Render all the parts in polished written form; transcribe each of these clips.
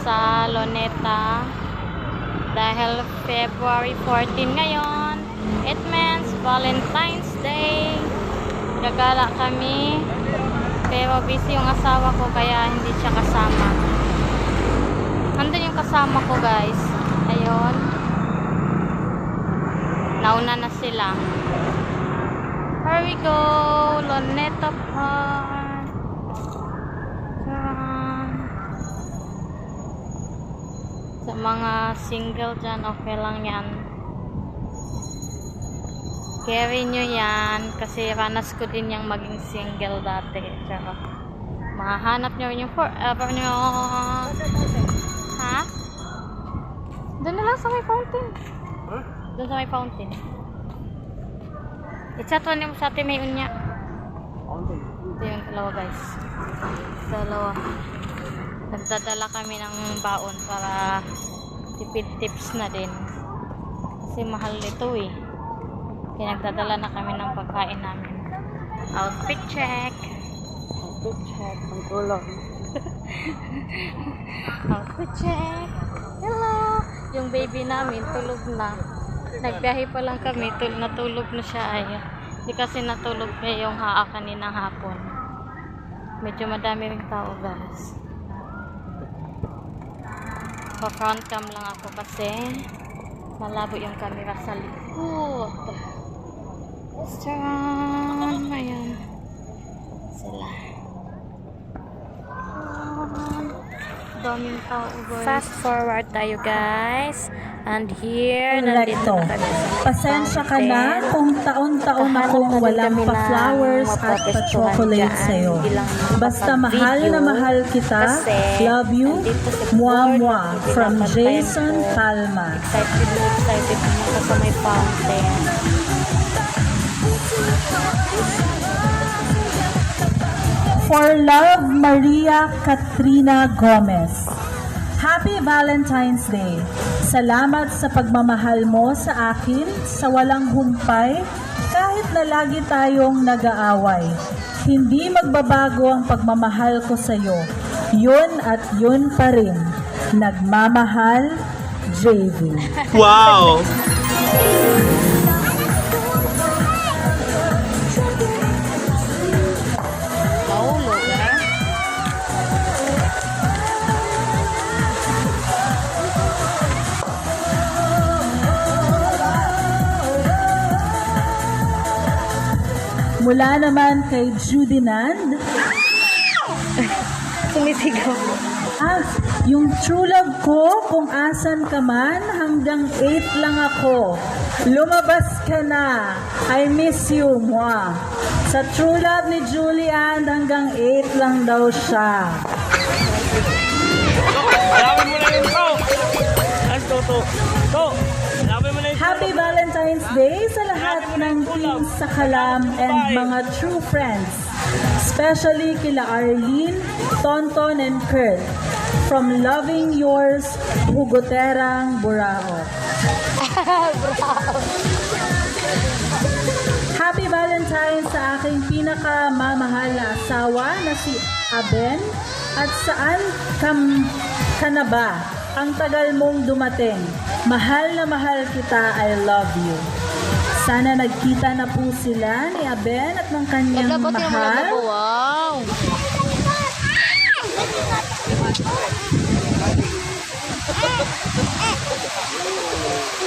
sa Luneta dahil February 14 ngayon. It means Valentine's Day. Gagala kami pero busy yung asawa ko kaya hindi siya kasama. Nandun yung kasama ko, guys. Ayun, nauna na sila. Here we go, Luneta Park. Sa mga single dyan, okay lang yan. Carry nyo yan kasi ranas ko din yung maging single dati. Tsaka mahanap nyo yung forever nyo. Ha? Doon na lang sa may fountain. Huh? Doon sa may fountain. I-chat mo sa atin may unya. Ito yung dalawa, guys. Dalawa. Nagdadala kami ng baon para tipid tips na din. Kasi mahal ito eh. Kaya nagdadala na kami ng pagkain namin. Outfit check. Outfit check. Ang tulong. Outfit check. Hello. Yung baby namin tulog na. Nagbiyahe pa lang kami. Natulog na siya. Ay, hindi kasi natulog niya yung kanina hapon. Medyo madami ring tao, guys. Pa-front cam lang ako kasi malabo yung camera sa likod. Restaurant. Ayan. Sila. Daming tao, guys. Fast forward tayo, guys. And here, nandito na kami sa Pasensya ka na kung taon-taon akong walang pa-flowers at pa-chocolate sa'yo. Basta mahal na mahal kita. Love you. Mwah mwah. From Jason Palma. Excited na ako sa may fountain. For love, Maria Katrina Gomez. Happy Valentine's Day. Salamat sa pagmamahal mo sa akin sa walang humpay kahit na lagi tayong nag-aaway. Hindi magbabago ang pagmamahal ko sa iyo. Yun at yun pa rin. Nagmamahal, JV. Wow! Mahulog, eh? Mula naman kay Judy Nand. Sumisigaw. Yung true love ko, kung asan ka man, hanggang 8 lang ako. Lumabas ka na. I miss you, mwah. Sa true love ni Julian, hanggang 8 lang daw siya. Alawin mo na yun, to! Ano to, to? To! Alawin mo na yun. Happy Valentine's Day sa lahat ng team sa Kalam and mga true friends. Especially kila Arlene, Tonton, and Kurt. From loving yours, Hugoterang Burao. Happy Valentine's sa aking pinakamamahal na asawa na si Aben. At saan ka na ba? Ang tagal mong dumating. Mahal na mahal kita, I love you. Sana nagkita na po sila ni Aben at ng kanyang mahal. Wow.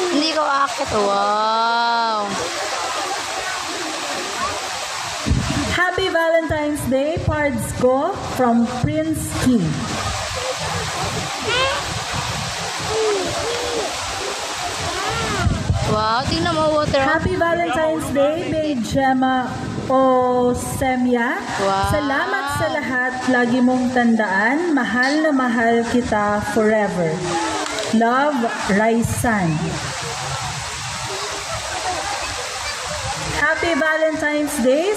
Hindi ko akit. Wow. Happy Valentine's Day, Pards Go from Prince King. Wow, tingnan mo water. Happy Valentine's Day, May Gemma Osemia. Wow. Salamat sa lahat. Lagi mong tandaan, mahal na mahal kita forever. Love, Raisan. Happy Valentine's Day